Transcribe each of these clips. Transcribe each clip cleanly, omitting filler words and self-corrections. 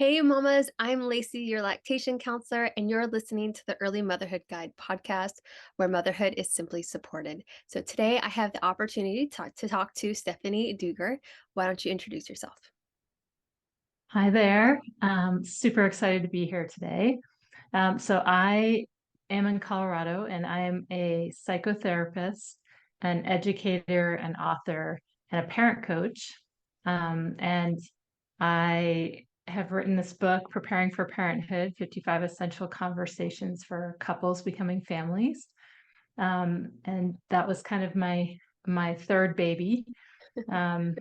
Hey, mamas, I'm Lacey, your lactation counselor, and you're listening to the Early Motherhood Guide podcast, where motherhood is simply supported. So today I have the opportunity to talk to Stephanie Dueger. Why don't you introduce yourself? Hi there. Super excited to be here today. So I am in Colorado and I am a psychotherapist, an educator, an author, and a parent coach. And I have written this book, Preparing for Parenthood, 55 Essential Conversations for Couples Becoming Families. And that was kind of my third baby. And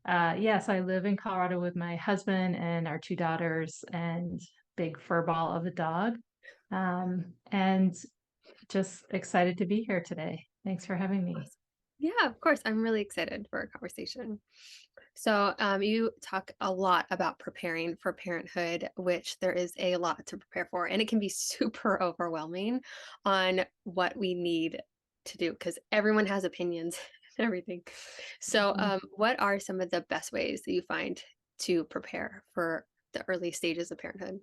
Yes, I live in Colorado with my husband and our two daughters and big fur ball of a dog. And just excited to be here today. Thanks for having me. Awesome. Yeah, of course. I'm really excited for our conversation. So, you talk a lot about preparing for parenthood, which there is a lot to prepare for, and it can be super overwhelming on what we need to do because everyone has opinions and everything. So, Mhm. what are some of the best ways that you find to prepare for the early stages of parenthood?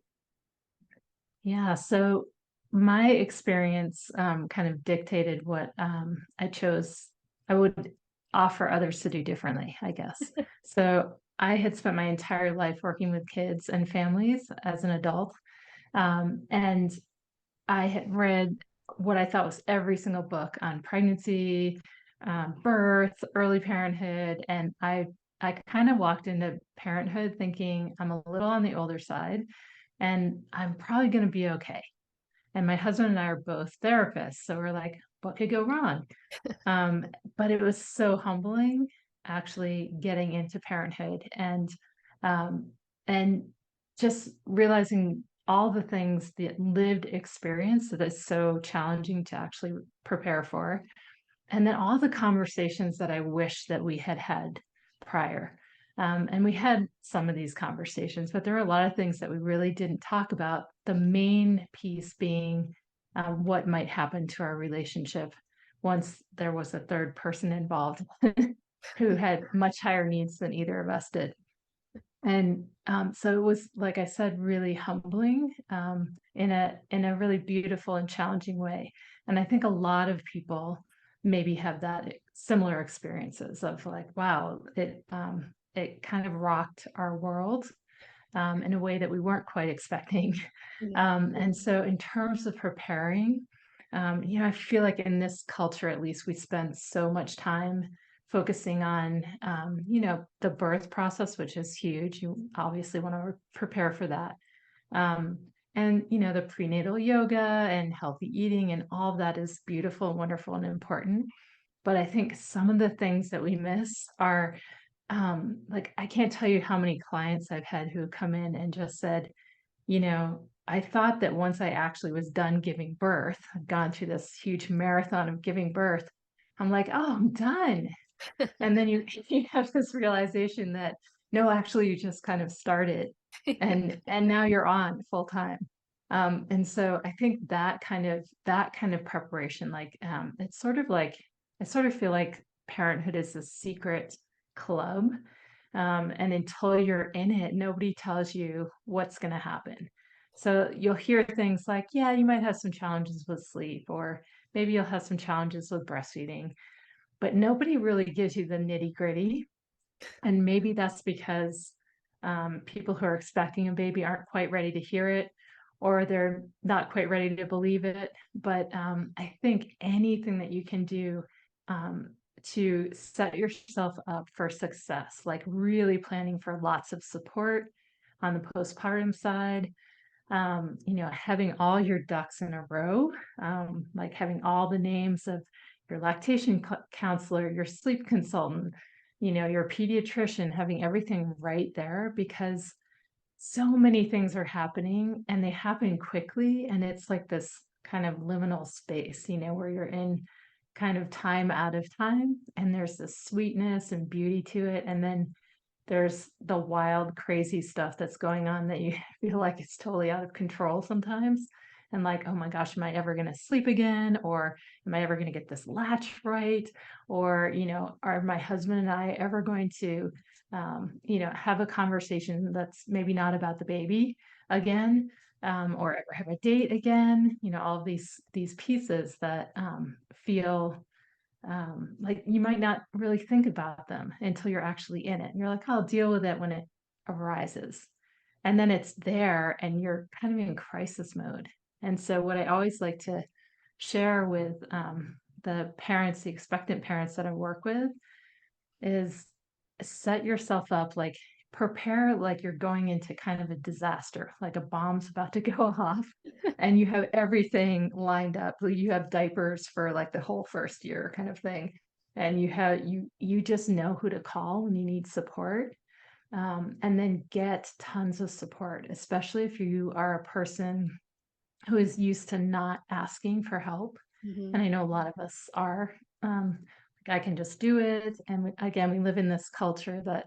Yeah, so my experience kind of dictated what I chose. I would offer others to do differently, I guess. So I had spent my entire life working with kids and families as an adult. And I had read what I thought was every single book on pregnancy, birth, early parenthood, and I kind of walked into parenthood thinking I'm a little on the older side and I'm probably going to be okay. And my husband and I are both therapists, so we're like, what could go wrong? Um, but it was so humbling actually getting into parenthood um, and just realizing all the things, the lived experience that is so challenging to actually prepare for. And then all the conversations that I wish that we had had prior. And we had some of these conversations, but there were a lot of things that we really didn't talk about. The main piece being what might happen to our relationship once there was a third person involved who had much higher needs than either of us did. And so it was, like I said, really humbling in a really beautiful and challenging way. And I think a lot of people maybe have that similar experiences of like, wow, it kind of rocked our world in a way that we weren't quite expecting. Yeah. And so, in terms of preparing, I feel like in this culture, at least, we spend so much time focusing on, the birth process, which is huge. You obviously want to prepare for that. Um, and, the prenatal yoga and healthy eating and all of that is beautiful and wonderful and important. But I think some of the things that we miss are like, I can't tell you how many clients I've had who come in and just said, I thought that once I actually was done giving birth, I've gone through this huge marathon of giving birth. I'm like, oh, I'm done. And then you you have this realization that no, actually you just kind of started and now you're on full time. And so I think that kind of preparation, like it's sort of like I sort of feel like parenthood is a secret club. And until you're in it, nobody tells you what's going to happen. So you'll hear things like, yeah, you might have some challenges with sleep, or maybe you'll have some challenges with breastfeeding, but nobody really gives you the nitty gritty. And maybe that's because people who are expecting a baby aren't quite ready to hear it, or they're not quite ready to believe it. But I think anything that you can do to set yourself up for success, like really planning for lots of support on the postpartum side, having all your ducks in a row, like having all the names of your lactation counselor, your sleep consultant, your pediatrician, having everything right there because so many things are happening and they happen quickly. And it's like this kind of liminal space, where you're in kind of time out of time. And there's this sweetness and beauty to it. And then there's the wild, crazy stuff that's going on that you feel like it's totally out of control sometimes. And like, oh my gosh, am I ever going to sleep again? Or am I ever going to get this latch right? Or, are my husband and I ever going to have a conversation that's maybe not about the baby again, or ever have a date again. All of these pieces that feel like you might not really think about them until you're actually in it. And you're like, "Oh, I'll deal with it when it arises." And then it's there and you're kind of in crisis mode. And so what I always like to share with the parents, the expectant parents that I work with, is set yourself up, like prepare like you're going into kind of a disaster, like a bomb's about to go off and you have everything lined up. Like, you have diapers for like the whole first year kind of thing. And you just know who to call when you need support. And then get tons of support, especially if you are a person who is used to not asking for help. Mhm. And I know a lot of us are. Like, I can just do it. And again, we live in this culture that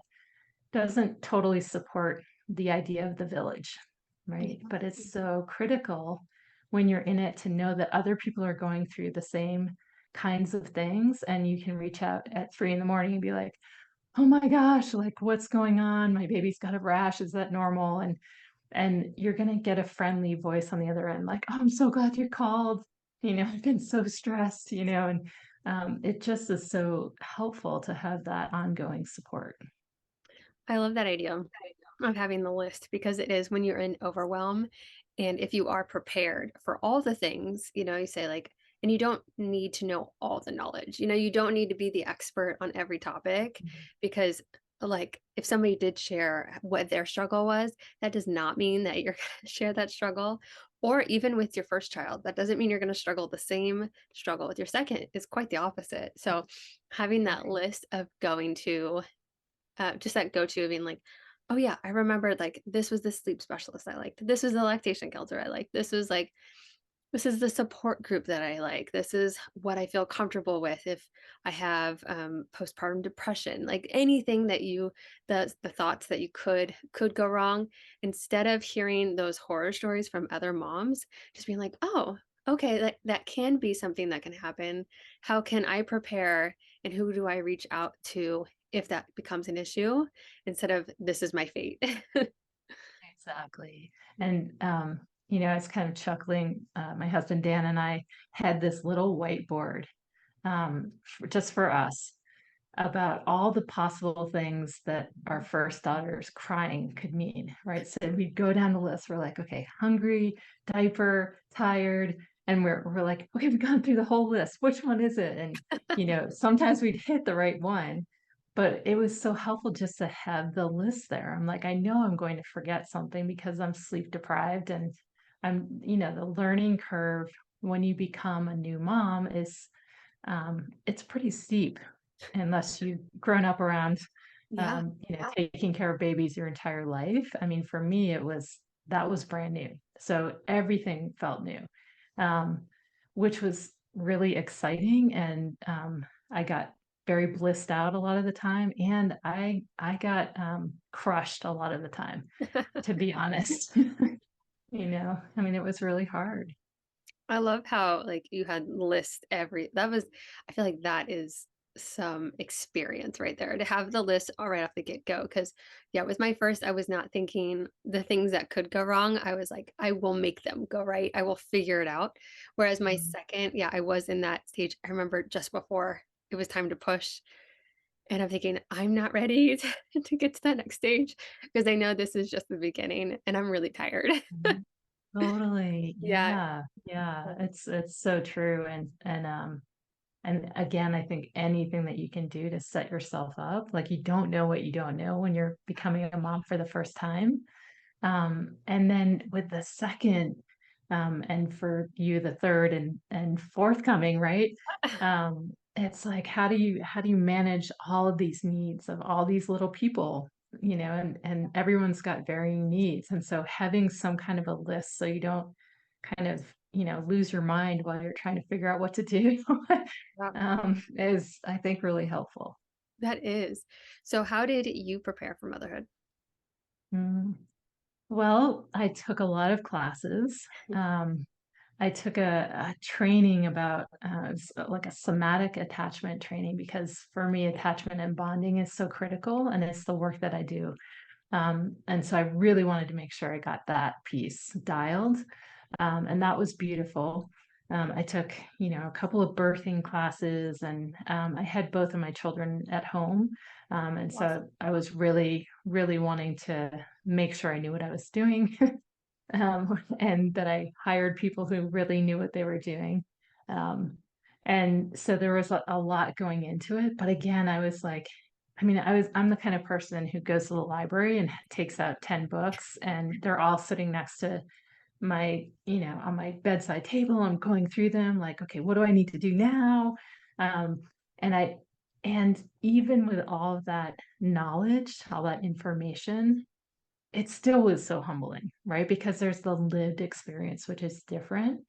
doesn't totally support the idea of the village, right? Yeah. But it's so critical when you're in it to know that other people are going through the same kinds of things. And you can reach out at 3 in the morning and be like, "Oh my gosh, like what's going on? My baby's got a rash. Is that normal?" And you're gonna get a friendly voice on the other end, like, "Oh, I'm so glad you called. I've been so stressed," and it just is so helpful to have that ongoing support. I love that idea of having the list because it is when you're in overwhelm and if you are prepared for all the things, you say like, and you don't need to know all the knowledge. You don't need to be the expert on every topic because like if somebody did share what their struggle was, that does not mean that you're going to share that struggle. Or even with your first child, that doesn't mean you're going to struggle the same struggle with your second. Is quite the opposite. So having that Right. list of going to just that go-to of being like, "Oh, yeah, I remember, like, this was the sleep specialist I liked. This was the lactation counselor I liked. This is the support group that I like. This is what I feel comfortable with if I have, postpartum depression." Like, anything that the thoughts that you could go wrong, instead of hearing those horror stories from other moms, just being like, "Oh, okay, that can be something that can happen. How can I prepare, and who do I reach out to if that becomes an issue?" Instead of, "This is my fate." Exactly. And I was kind of chuckling. My husband Dan and I had this little whiteboard, just for us, about all the possible things that our first daughter's crying could mean, right? So we'd go down the list. We're like, okay, hungry, diaper, tired. And we're like, okay, we've gone through the whole list. Which one is it? And, sometimes we'd hit the right one, but it was so helpful just to have the list there. I'm like, I know I'm going to forget something because I'm sleep deprived. And the learning curve when you become a new mom is, it's pretty steep unless you've grown up around, Yeah. taking care of babies your entire life. I mean, for me, that was brand new. So everything felt new, um, which was really exciting. And I got very blissed out a lot of the time. And I got crushed a lot of the time, to be honest. I mean, it was really hard. I love how, like, you had list every that was I feel like that is some experience right there to have the list all right off the get-go. Because yeah, with my first, I was not thinking the things that could go wrong. I was like, "I will make them go right. I will figure it out." Whereas my Mhm. second, yeah, I was in that stage. I remember just before it was time to push, and I'm thinking, "I'm not ready to get to that next stage because I know this is just the beginning, and I'm really tired." Mhm. Totally. Yeah. Yeah. Yeah. It's so true. And again, I think anything that you can do to set yourself up, like you don't know what you don't know when you're becoming a mom for the first time. And then with the second, and for you, the third and forthcoming, right? It's like, how do you manage all of these needs of all these little people, and everyone's got varying needs. And so having some kind of a list so you don't kind of, lose your mind while you're trying to figure out what to do, Yeah. is, I think, really helpful. That is. So how did you prepare for motherhood? Mm. Well, I took a lot of classes. I took a training about, like a somatic attachment training because for me, attachment and bonding is so critical, and it's the work that I do. And so I really wanted to make sure I got that piece dialed, and that was beautiful. I took, a couple of birthing classes, and I had both of my children at home, and Awesome. so I was really, really wanting to make sure I knew what I was doing, and that I hired people who really knew what they were doing. Um, and so there was a lot going into it. But again, I was like, I'm the kind of person who goes to the library and takes out 10 books, and they're all sitting next to on my bedside table. I'm going through them like, okay, what do I need to do now? Um, and I, and even with all of that knowledge, all that information, it still was so humbling, right? Because there's the lived experience, which is different.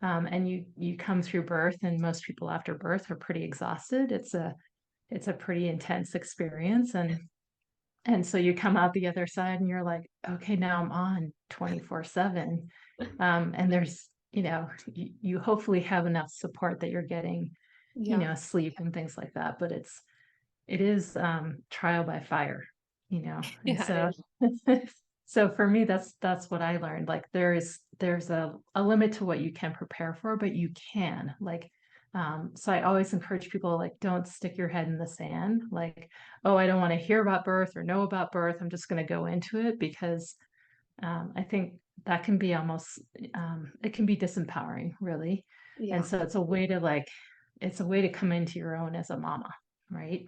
And you come through birth, and most people after birth are pretty exhausted. It's a pretty intense experience, and so you come out the other side, and you're like, okay, now I'm on 24/7. And there's you hopefully have enough support that you're getting, Yeah. sleep and things like that. But it is, trial by fire, and Yeah, it so is. so for me, that's what I learned, like, there's a limit to what you can prepare for, but you can, like, so I always encourage people, like, don't stick your head in the sand, like, "Oh, I don't wanna hear about birth or know about birth, I'm just gonna go into it," because I think that can be almost, it can be disempowering, really. And Yeah. so it's a way to come into your own as a mama, right?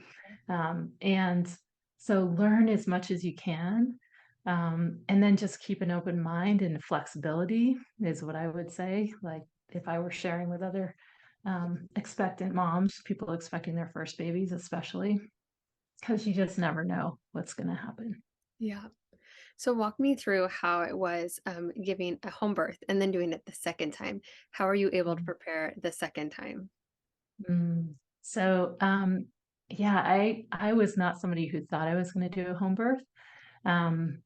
And so learn as much as you can. And then just keep an open mind and flexibility is what I would say. Like if I were sharing with other expectant moms, people expecting their first babies, especially, because you just never know what's going to happen. Yeah. So walk me through how it was giving a home birth and then doing it the second time. How are you able to prepare the second time? Mm. So, yeah, I was not somebody who thought I was going to do a home birth. Um,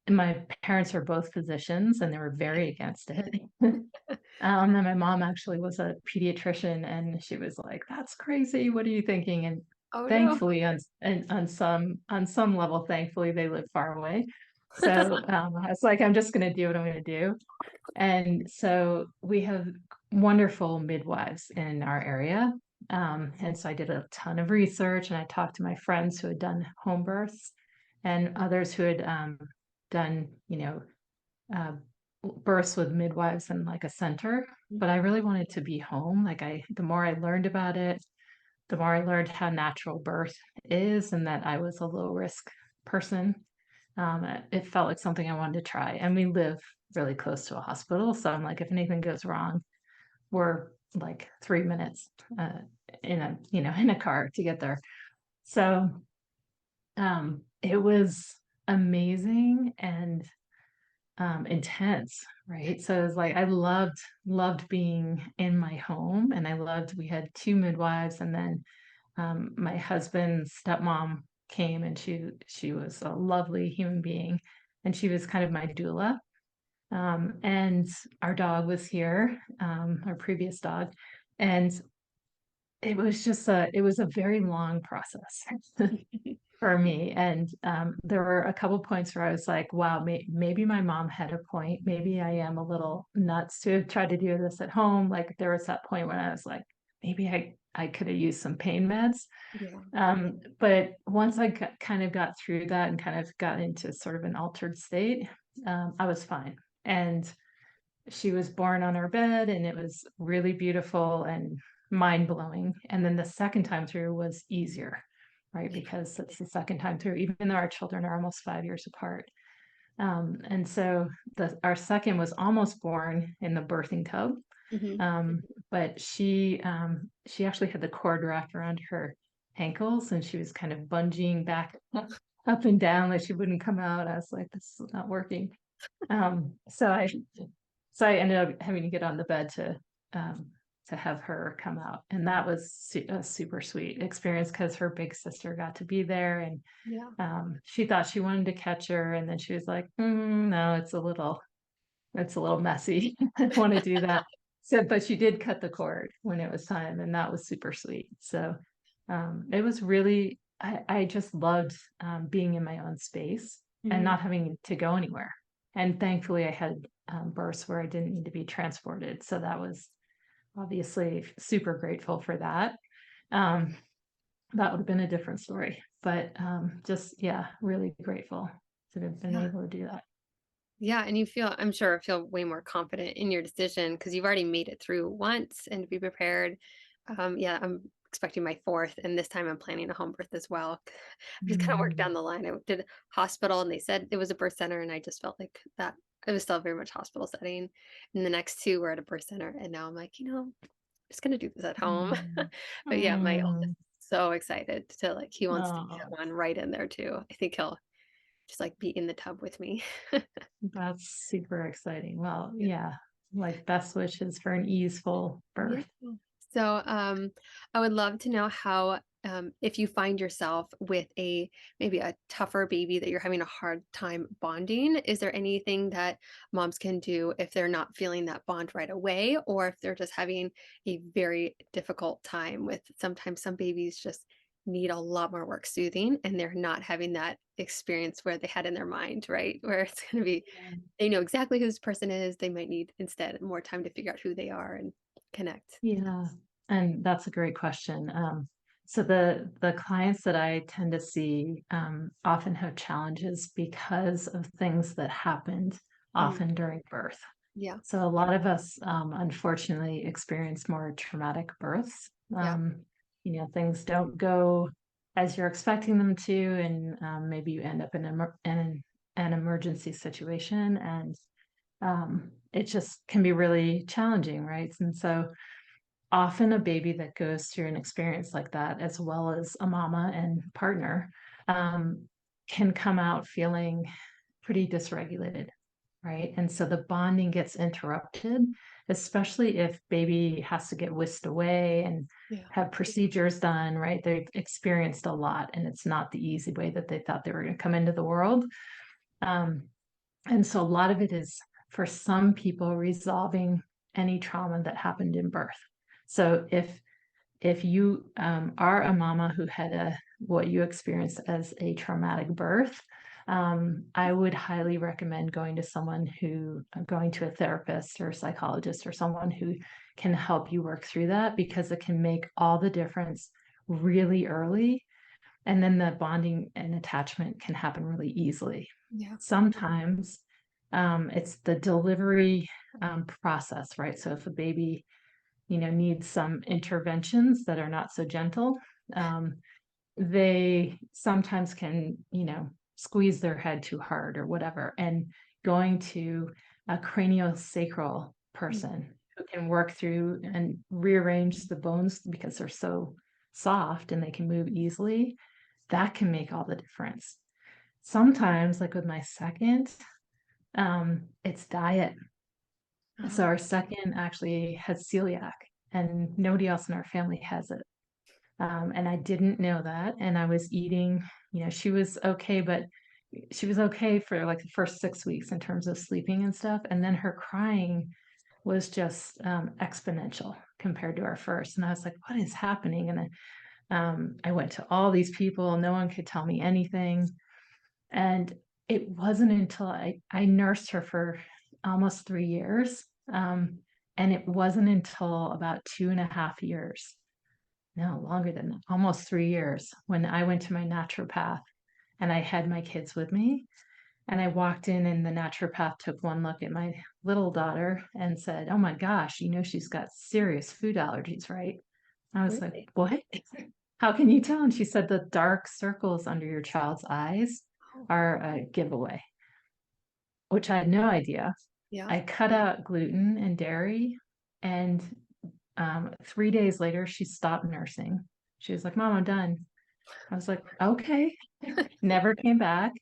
and my parents are both physicians, and they were very against it. And my mom actually was a pediatrician, and she was like, "That's crazy. What are you thinking?" And Oh no. thankfully, on some level, thankfully, they live far away. So I was like, "I'm just going to do what I'm going to do." And so we have wonderful midwives in our area. And so I did a ton of research, and I talked to my friends who had done home births and others who had done, uh, births with midwives in like a center. But I really wanted to be home. The more I learned about it, the more I learned how natural birth is and that I was a low risk person. It felt like something I wanted to try. And we live really close to a hospital. So I'm like, if anything goes wrong, we're like 3 minutes in a car to get there. So it was amazing and intense, right? So it was like I loved being in my home, and we had two midwives, and then my husband's stepmom came, and she was a lovely human being, and she was kind of my doula. And our dog was here, our previous dog, and it was a very long process for me. And there were a couple points where I was like, wow, maybe my mom had a point. Maybe I am a little nuts to have tried to do this at home. Like there was that point when I was like, maybe I could have used some pain meds. Yeah. But once I kind of got through that and kind of got into sort of an altered state, I was fine. And she was born on our bed, and it was really beautiful and mind blowing. And then the second time through was easier, right? Because it's the second time through, even though our children are almost 5 years apart. And so our second was almost born in the birthing tub. Hmm. Um, but she actually had the cord wrapped around her ankles, and she was kind of bungeeing back up and down like she wouldn't come out. I was like, this is not working. Um, so I so I ended up having to get on the bed um, to have her come out, and that was a super sweet experience because her big sister got to be there, and Yeah. she thought she wanted to catch her, and then she was like, "No, it's a little messy. I don't want to do that." So, but she did cut the cord when it was time, and that was super sweet. So, it was really I just loved, being in my own space and Mhm. not having to go anywhere. And thankfully, I had, births where I didn't need to be transported, so that was obviously super grateful for that. Um, that would have been a different story, but, just yeah, really grateful to have been Yeah. able to do that. Yeah, and I'm sure feel way more confident in your decision because you've already made it through once and to be prepared. Yeah, I'm expecting my fourth, and this time I'm planning a home birth as well. I just kind of worked Mm, down the line. I did hospital, and they said it was a birth center, and I just felt like that it was still very much hospital setting. And the next two were at a birth center, and now I'm like, I'm just gonna do this at home. mm, But yeah, my oldest mm. is so excited to he wants to Oh, get one right in there too. I think he'll just be in the tub with me. that's super exciting. Well, Yeah. yeah, like best wishes for an easeful Yeah. birth. So, I would love to know how, if you find yourself with maybe a tougher baby that you're having a hard time bonding, is there anything that moms can do if they're not feeling that bond right away, or if they're just having a very difficult time with sometimes some babies just need a lot more work soothing and they're not having that experience where they had in their mind, right? Where it's going to be, Yeah. they know exactly who this person is. They might need instead more time to figure out who they are and connect. Yeah, and that's a great question. So the clients that I tend to see often have challenges because of things that happened Mm, often during birth. yeah, So a lot of us, unfortunately, experience more traumatic births. yeah, Things don't go as you're expecting them to, and maybe you end up in an emergency situation, and it just can be really challenging, right? And so often a baby that goes through an experience like that, as well as a mama and partner, um, can come out feeling pretty dysregulated, right? And so the bonding gets interrupted, especially if baby has to get whisked away and yeah, have procedures done, right? They've experienced a lot, and it's not the easy way that they thought they were going to come into the world. Um, and so a lot of it is for some people resolving any trauma that happened in birth. So if you are a mama who had what you experienced as a traumatic birth, I would highly recommend going to a therapist or a psychologist or someone who can help you work through that, because it can make all the difference really early, and then the bonding and attachment can happen really easily. yeah, Sometimes it's the delivery process, right? So if a baby needs some interventions that are not so gentle, um, they sometimes can squeeze their head too hard or whatever. And going to a craniosacral mm, person who can work through and rearrange the bones because they're so soft and they can move easily, that can make all the difference. Sometimes, like with my second, it's diet. So uh-huh, our second actually has celiac, and nobody else in our family has it. And I didn't know that. And I was eating, she was okay, but she was okay for like the first 6 weeks in terms of sleeping and stuff. And then her crying was just exponential compared to our first. And I was like, what is happening? And I went to all these people, no one could tell me anything. And it wasn't until I nursed her for almost 3 years. And it wasn't until about 2.5 years, no, longer than that, almost 3 years, when I went to my naturopath and I had my kids with me. And I walked in, and the naturopath took one look at my little daughter and said, "Oh my gosh, she's got serious food allergies, right?" I was like, really? "What? How can you tell?" And she said, "The dark circles under your child's eyes Oh, are a giveaway," which I had no idea. yeah, I cut out gluten and dairy, and 3 days later, she stopped nursing. She was like, "Mom, I'm done." I was like, "Okay." Never came back.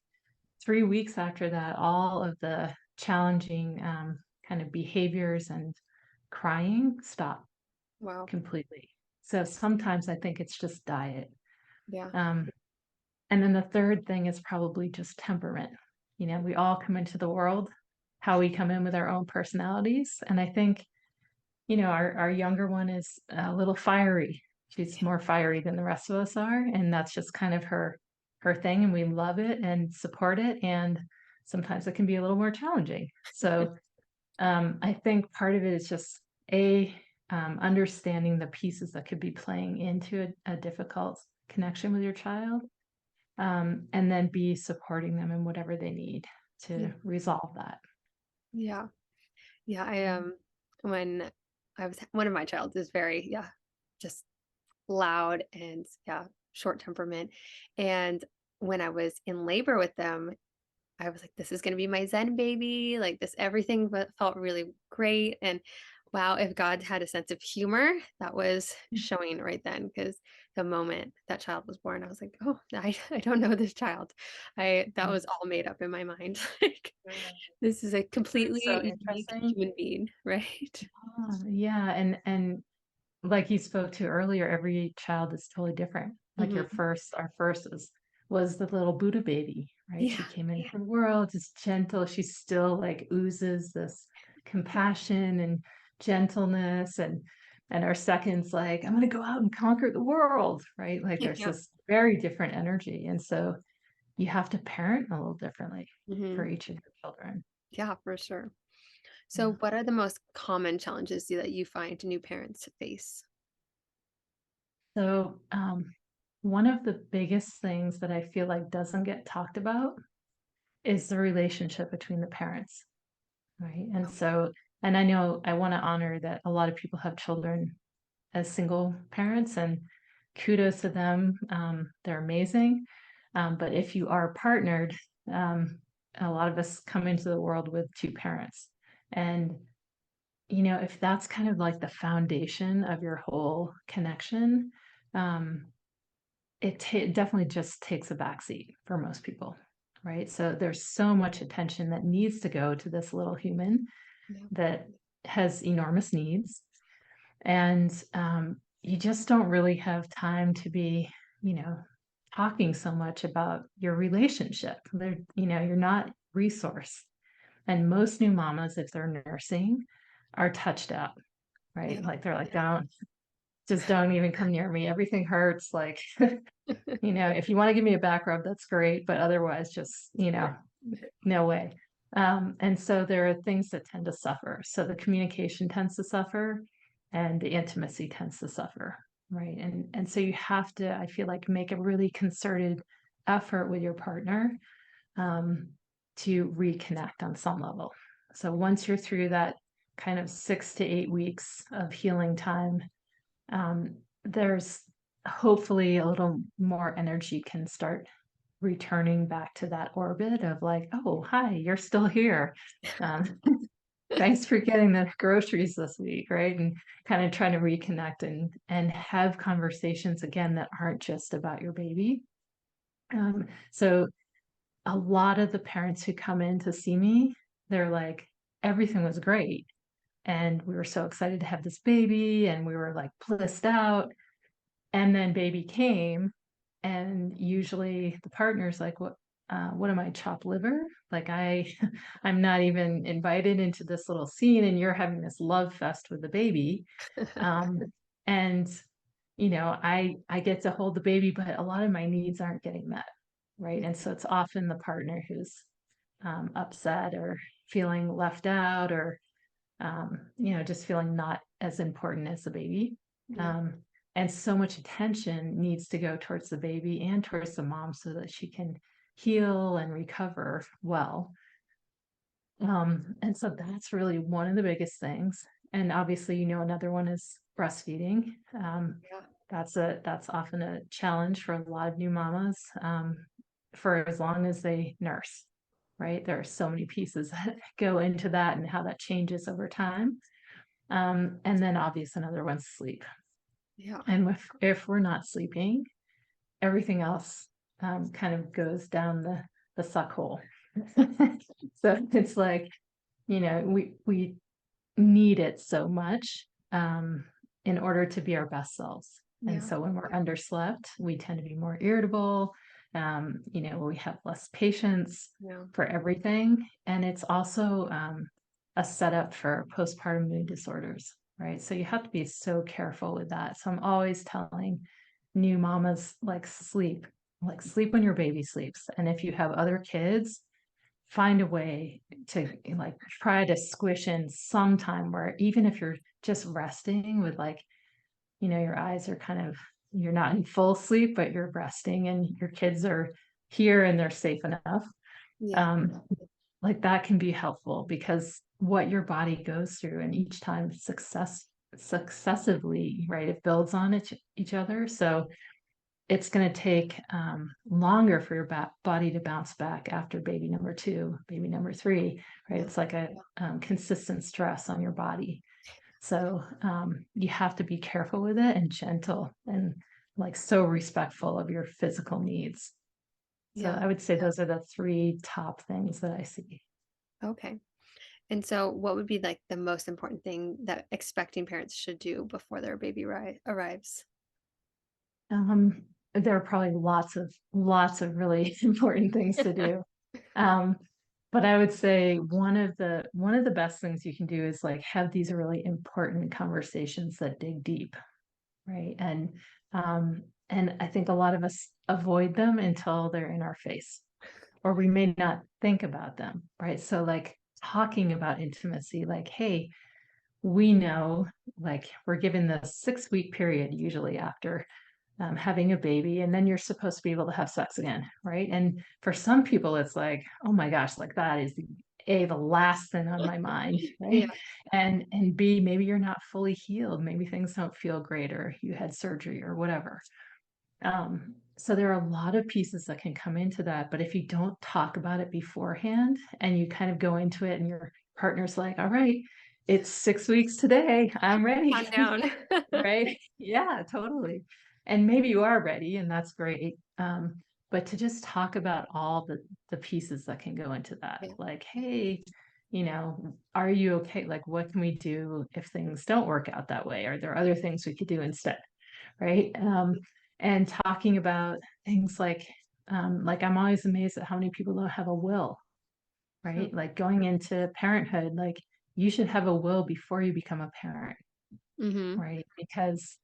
3 weeks after that, all of the challenging kind of behaviors and crying stopped wow, completely. So sometimes I think it's just diet. yeah, Um, and then the third thing is probably just temperament. We all come into the world how we come in with our own personalities. And I think, our younger one is a little fiery. She's more fiery than the rest of us are, and that's just kind of her thing, and we love it and support it, and sometimes it can be a little more challenging. So, I think part of it is just A, understanding the pieces that could be playing into a difficult connection with your child, and then B, supporting them in whatever they need Yeah. to resolve that. Yeah. Yeah. When I was, one of my child is very, yeah, just loud and, yeah, short temperament. And when I was in labor with them, I was like, this is going to be my Zen baby. Like this, everything felt really great. And wow, if God had a sense of humor, that was showing right then. Because the moment that child was born, I was like, oh, I don't know this child. That was all made up in my mind. Like this is a That's so completely unique interesting. human being, right? Yeah, and like you spoke to earlier, every child is totally different. Like Hmm. our first was the little Buddha baby, right? Yeah. She came into the world just gentle. She still like oozes this compassion and gentleness, and our second's like, I'm gonna go out and conquer the world, right? Like there's Yeah. this very different energy, and so you have to parent a little differently Hmm. for each of your children. Yeah, for sure. So, Yeah. what are the most common challenges that you find new parents face? So, one of the biggest things that I feel like doesn't get talked about is the relationship between the parents, right? And I know I want to honor that a lot of people have children as single parents, and kudos to them. They're amazing. But if you are partnered, um, a lot of us come into the world with two parents. And, if that's kind of like the foundation of your whole connection, um, definitely just takes a backseat for most people, right? So there's so much attention that needs to go to this little human Yeah. that has enormous needs, and you just don't really have time to be, you know, talking so much about your relationship. You're not resource, and most new mamas, if they're nursing, are touched up, right? Yeah. Like they're like, don't even come near me. Everything hurts. Like if you want to give me a back rub, that's great, but otherwise, just, no way. And so there are things that tend to suffer. So the communication tends to suffer and the intimacy tends to suffer, right? And so you have to, I feel like, make a really concerted effort with your partner, um, to reconnect on some level. So once you're through that kind of 6 to 8 weeks of healing time, there's hopefully a little more energy can start returning back to that orbit of like, oh, hi, you're still here. Um, thanks for getting the groceries this week, right? And kind of trying to reconnect and have conversations again that aren't just about your baby. So a lot of the parents who come in to see me, they're like, everything was great. And we were so excited to have this baby, and we were like blissed out. And then baby came, and usually the partner's like, what am I, chopped liver? Like I'm not even invited into this little scene, and you're having this love fest with the baby. Um, and I get to hold the baby, but a lot of my needs aren't getting met, right? And so it's often the partner who's upset or feeling left out, or just feeling not as important as the baby. Yeah. Um, and so much attention needs to go towards the baby and towards the mom so that she can heal and recover well. And so that's really one of the biggest things. And obviously, another one is breastfeeding. Yeah. That's often a challenge for a lot of new mamas, for as long as they nurse, right? There are so many pieces that go into that and how that changes over time. And then obvious another one's sleep. Yeah. And if we're not sleeping, everything else kind of goes down the suck hole. So it's like, we need it so much, in order to be our best selves. And Yeah. so when we're underslept, we tend to be more irritable. We have less patience Yeah. for everything. And it's also a setup for postpartum mood disorders, right? So you have to be so careful with that. So I'm always telling new mamas, like sleep when your baby sleeps. And if you have other kids, find a way to like try to squish in some time where even if you're just resting with like, your eyes are kind of, you're not in full sleep, but you're resting and your kids are here and they're safe enough. Yeah. Um, like that can be helpful because what your body goes through and each time successively, right, it builds on each other. So it's going to take longer for your body to bounce back after baby number two, baby number three, right? Yeah. It's like a consistent stress on your body. So you have to be careful with it and gentle and like so respectful of your physical needs. So Yeah. I would say those are the three top things that I see. Okay. And so, what would be like the most important thing that expecting parents should do before their baby arrives? Um, there are probably lots of really important things to do. Um, but I would say one of the best things you can do is like have these really important conversations that dig deep, right? And I think a lot of us avoid them until they're in our face, or we may not think about them, right? So like talking about intimacy, like, hey, we know like we're given this 6 week period usually after having a baby, and then you're supposed to be able to have sex again, right? And for some people, it's like, oh my gosh, like that is the last thing on my mind, Yeah. right? And B, maybe you're not fully healed, maybe things don't feel great, or you had surgery or whatever. So there are a lot of pieces that can come into that, but if you don't talk about it beforehand and you kind of go into it and your partner's like, all right, it's 6 weeks today, I'm ready. Calm down. Right? Yeah, totally. And maybe you are ready, and that's great. But to just talk about all the pieces that can go into that, Yeah. like, hey, are you okay? Like, what can we do if things don't work out that way? Are there other things we could do instead? Right? And talking about things like I'm always amazed at how many people don't have a will, Oh, right? Like going into parenthood, like you should have a will before you become a parent, mhm. right? Because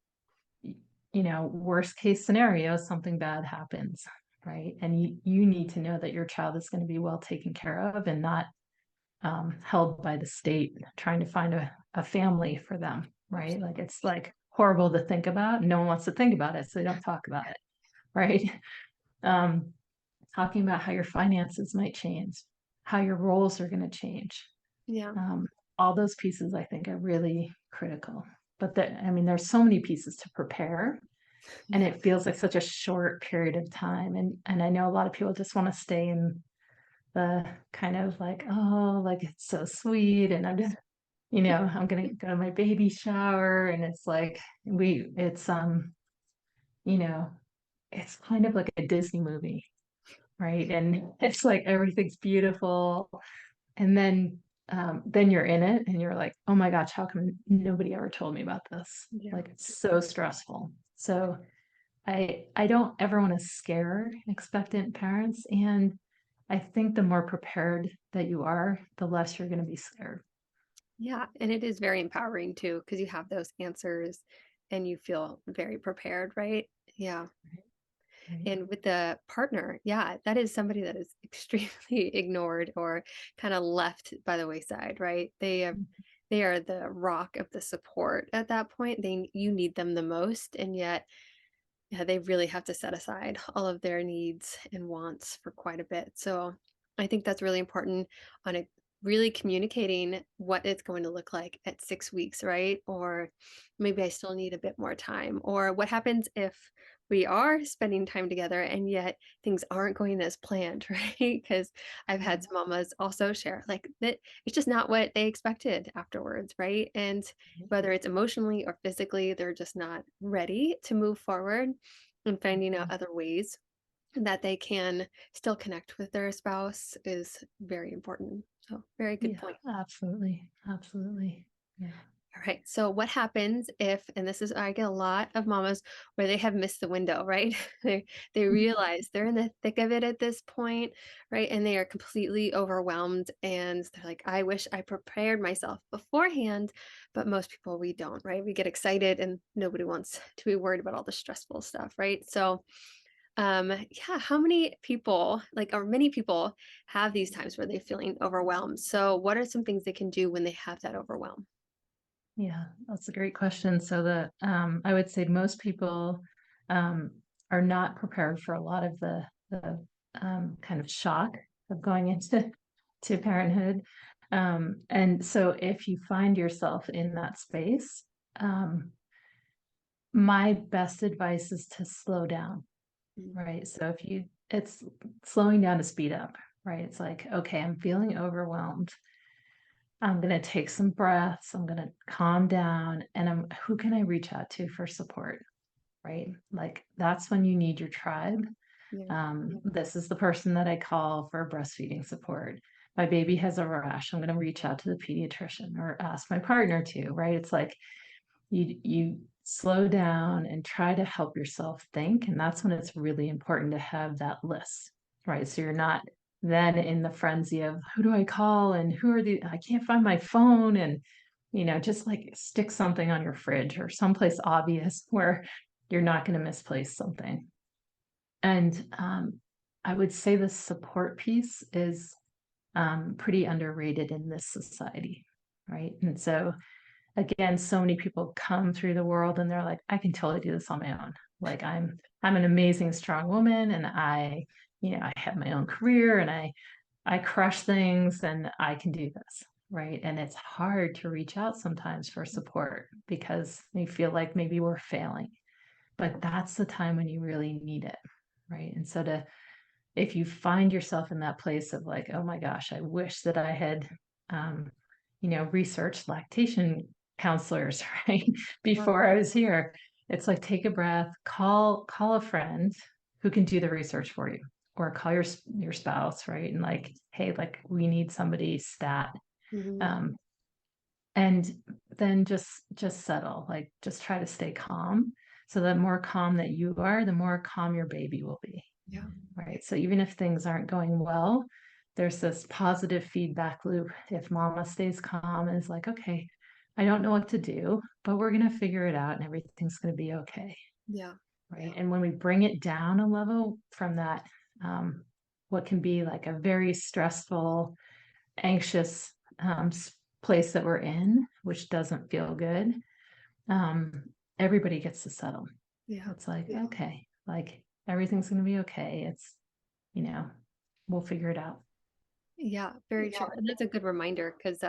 worst case scenario, something bad happens, right? And you need to know that your child is going to be well taken care of and not held by the state trying to find a family for them, right? Like it's like horrible to think about. No one wants to think about it, so they don't talk about it, right? Um, Talking about how your finances might change, how your roles are going to change. Yeah. Um, all those pieces I think are really critical. But I mean, there's so many pieces to prepare, and Yeah. it feels like such a short period of time. And I know a lot of people just want to stay in the kind of like, oh, like it's so sweet, and I'm gonna go to my baby shower, and it's like you know, it's kind of like a Disney movie, right? And it's like everything's beautiful, and then you're in it and you're like, oh my gosh, how come nobody ever told me about this? Yeah. Like it's so stressful. So I don't ever want to scare expectant parents, and I think the more prepared that you are, the less you're going to be scared. Yeah, and it is very empowering too because you have those answers and you feel very prepared, right? Yeah. Right. And with the partner, yeah, that is somebody that is extremely ignored or kind of left by the wayside, right? They are the rock of the support at that point. You need them the most, and yet yeah, they really have to set aside all of their needs and wants for quite a bit. So I think that's really important on a really communicating what it's going to look like at 6 weeks, right? Or maybe I still need a bit more time. Or what happens if we are spending time together and yet things aren't going as planned, right? Because I've had some mamas also share like that it's just not what they expected afterwards, right? And whether it's emotionally or physically, they're just not ready to move forward and finding out other ways that they can still connect with their spouse is very important. So, very good Yeah, point. absolutely. Absolutely. Yeah. All right. So what happens if, and this is, I get a lot of mamas where they have missed the window, right? They realize they're in the thick of it at this point, right? And they are completely overwhelmed and they're like, I wish I prepared myself beforehand, but most people we don't, right? We get excited and nobody wants to be worried about all the stressful stuff, right? So yeah, how many people, like, or many people have these times where they're feeling overwhelmed. So what are some things they can do when they have that overwhelm? Yeah, that's a great question. So I would say most people um, are not prepared for a lot of the kind of shock of going into to parenthood. And so if you find yourself in that space, um, my best advice is to slow down, Mm, right? So if you, it's slowing down to speed up, right? It's like, okay, I'm feeling overwhelmed. I'm going to take some breaths. I'm going to calm down and who can I reach out to for support? Right. Like that's when you need your tribe. yeah. This is the person that I call for breastfeeding support. My baby has a rash. I'm going to reach out to the pediatrician or ask my partner to, right? It's like you slow down and try to help yourself think. And that's when it's really important to have that list, right? So you're not then in the frenzy of who do I call and who are the, I can't find my phone. And, just like stick something on your fridge or someplace obvious where you're not going to misplace something. And I would say the support piece is pretty underrated in this society, right? And so again, so many people come through the world and they're like, I can totally do this on my own. Like I'm an amazing, strong woman and I have my own career and I crush things and I can do this. Right. And it's hard to reach out sometimes for support because we feel like maybe we're failing. But that's the time when you really need it. Right. And so if you find yourself in that place of like, oh my gosh, I wish that I had, um, researched lactation counselors, right? Yeah. Before I was here, it's like, take a breath, call a friend who can do the research for you or call your spouse, right? And like, hey, like we need somebody stat. Mhm. Um, and then just settle, like just try to stay calm. So the more calm that you are, the more calm your baby will be. Yeah. Right. So even if things aren't going well, there's this positive feedback loop. If mama stays calm and is like, okay, I don't know what to do, but we're going to figure it out and everything's going to be okay. Yeah. Right. And when we bring it down a level from that, um, what can be like a very stressful, anxious place that we're in, which doesn't feel good, um, everybody gets to settle. Yeah. It's like, okay, like everything's going to be okay. You know, we'll figure it out. Yeah, very true. And that's a good reminder because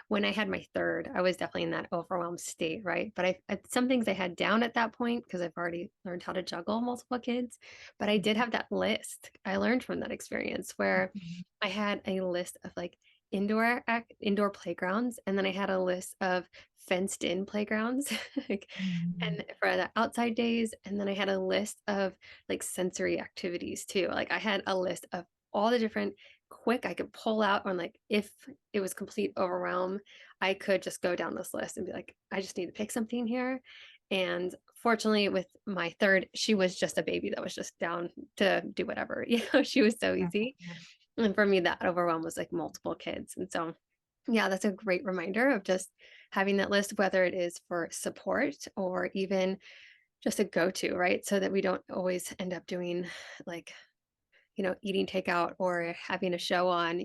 when I had my third, I was definitely in that overwhelmed state, right? But some things I had down at that point because I've already learned how to juggle multiple kids. But I did have that list. I learned from that experience where Mhm. I had a list of like indoor playgrounds, and then I had a list of fenced in playgrounds, like, Mhm. and for the outside days, and then I had a list of like sensory activities too. Like I had a list of all the different quick I could pull out on, like, if it was complete overwhelm, I could just go down this list and be like, I just need to pick something here. And fortunately, with my third, she was just a baby that was just down to do whatever. She was so easy. And for me, that overwhelm was like multiple kids. And so, yeah, that's a great reminder of just having that list, whether it is for support or even just a go to, right? So that we don't always end up doing like eating takeout or having a show on,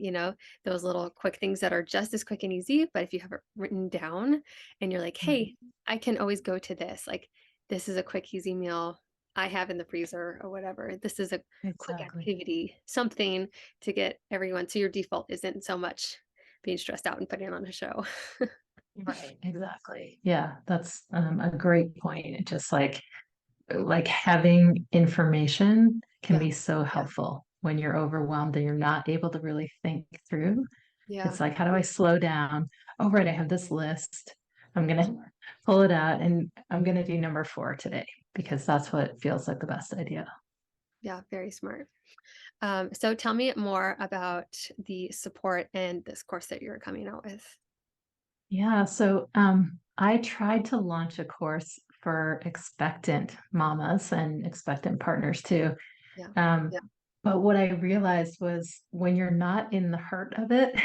those little quick things that are just as quick and easy. But if you have it written down and you're like, Right. hey, I can always go to this, like, this is a quick, easy meal I have in the freezer or whatever. This is a quick Exactly. activity, something to get everyone. So your default isn't so much being stressed out and putting on a show. Right. Exactly. Yeah, that's a great point. It just like having information can Yeah. be so helpful when you're overwhelmed and you're not able to really think through. Yeah. It's like, how do I slow down? Oh, right, I have this list. I'm gonna pull it out and I'm gonna do number 4 today because that's what feels like the best idea. Yeah. Very smart. So tell me more about the support and this course that you're coming out with. Yeah. So, I tried to launch a course for expectant mamas and expectant partners too. Yeah. Yeah. But what I realized was when you're not in the hurt of it,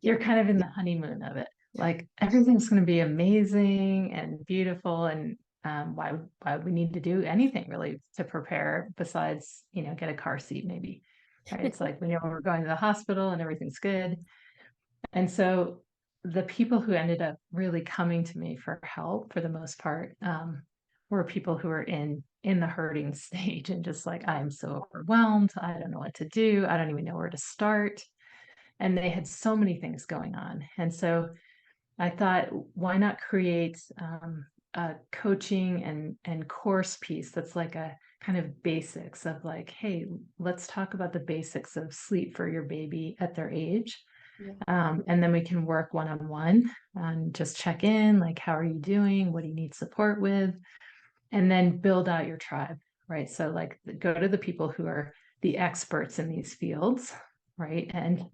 you're Yeah. kind of in the honeymoon of it. Like everything's going to be amazing and beautiful, and why we need to do anything really to prepare besides, get a car seat maybe, right? It's like we know we're going to the hospital and everything's good. And so the people who ended up really coming to me for help for the most part were people who are in the hurting stage and just like, I'm so overwhelmed. I don't know what to do. I don't even know where to start. And they had so many things going on. And so I thought, why not create a coaching and course piece that's like a kind of basics of like, hey, let's talk about the basics of sleep for your baby at their age, Yeah. and then we can work one on one and just check in, like, how are you doing? What do you need support with? And then build out your tribe, right? So, like, go to the people who are the experts in these fields, right? And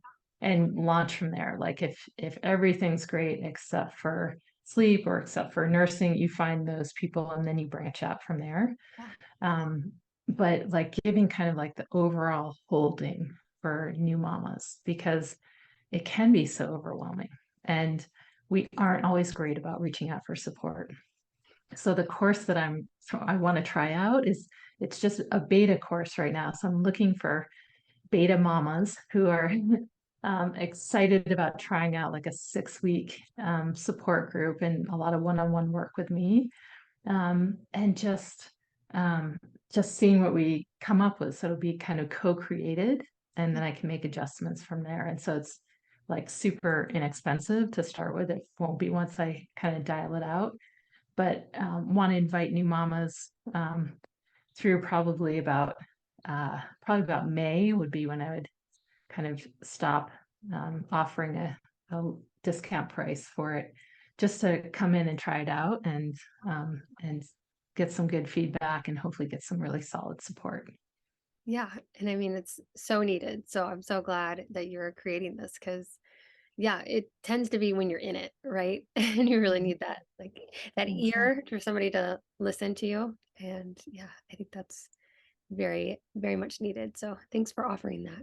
launch from there. Like, if everything's great except for sleep or except for nursing, you find those people and then you branch out from there. Yeah. Um, but like giving kind of like the overall holding for new mamas because it can be so overwhelming. And we aren't always great about reaching out for support. So the course that I want to try out is it's just a beta course right now. So I'm looking for beta mamas who are excited about trying out like a 6 week support group and a lot of one-on-one work with me, and just seeing what we come up with. So it'll be kind of co-created, and then I can make adjustments from there. And so it's like super inexpensive to start with. It won't be once I kind of dial it out, but want to invite new mamas through probably about May would be when I would kind of stop offering a discount price for it, just to come in and try it out and get some good feedback and hopefully get some really solid support. Yeah. And I mean, it's so needed. So I'm so glad that you're creating this because, yeah, it tends to be when you're in it, right? And you really Mhm. need that, like that Exactly. ear for somebody to listen to you. And yeah, I think that's very, very much needed. So thanks for offering that.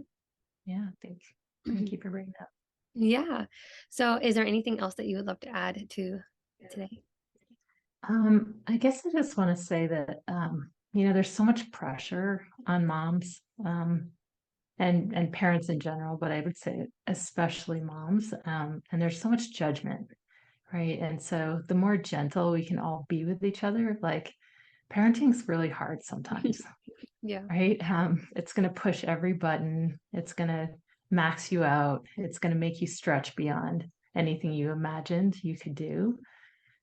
Yeah, thank you for bringing that. Yeah. So is there anything else that you would love to add to today? I guess I just want to say that there's so much pressure on moms, and parents in general, but I would say especially moms. And there's so much judgment, right? And so the more gentle we can all be with each other, like parenting's really hard sometimes, Yeah. right? It's going to push every button. It's going to max you out. It's going to make you stretch beyond anything you imagined you could do.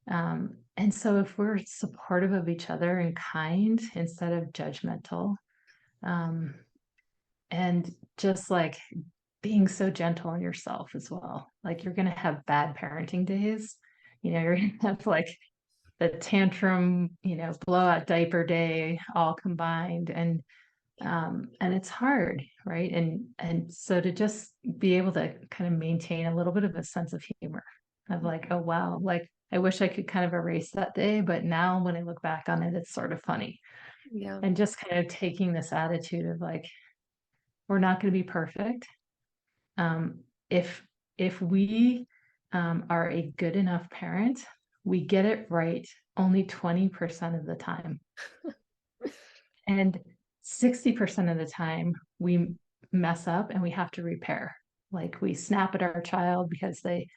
And so if we're supportive of each other and kind instead of judgmental, um, and just like being so gentle on yourself as well. Like you're going to have bad parenting days. You're going to have like the tantrum, blowout diaper day all combined, and it's hard, right? And so to just be able to kind of maintain a little bit of a sense of humor of like, oh wow, like I wish I could kind of erase that day, but now when I look back on it, it's sort of funny. Yeah. And just kind of taking this attitude of like, we're not going to be perfect. Um, if if we are a good enough parent, we get it right only 20% of the time. And 60% of the time we mess up and we have to repair. Like we snap at our child because they,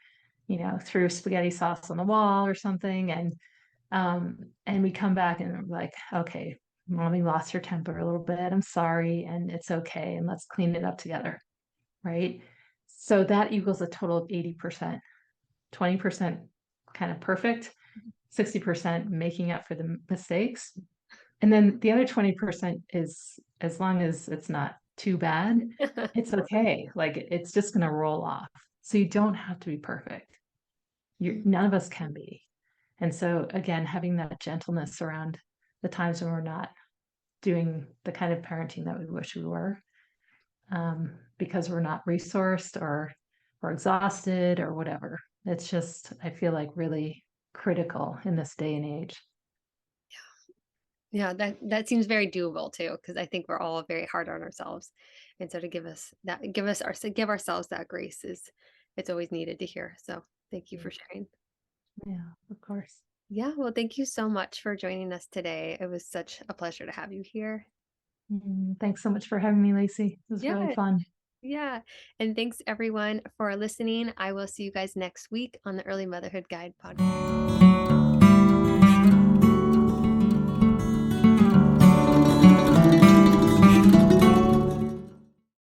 threw spaghetti sauce on the wall or something. And we come back and we're like, okay, mommy lost her temper a little bit. I'm sorry. And it's okay. And let's clean it up together. Right. So that equals a total of 80%, 20% kind of perfect, 60% making up for the mistakes. And then the other 20% is, as long as it's not too bad, it's okay. Like it's just going to roll off. So you don't have to be perfect. None of us can be. And so again, having that gentleness around the times when we're not doing the kind of parenting that we wish we were, because we're not resourced or exhausted or whatever. It's just, I feel like really critical in this day and age. Yeah, that seems very doable too, because I think we're all very hard on ourselves. And so to give ourselves that grace is it's always needed to hear. So thank you Yeah. for sharing. Yeah, of course. Yeah, well, thank you so much for joining us today. It was such a pleasure to have you here. Thanks so much for having me, Lacey. It was really Yeah, fun. yeah. And thanks everyone for listening. I will see you guys next week on the Early Motherhood Guide podcast.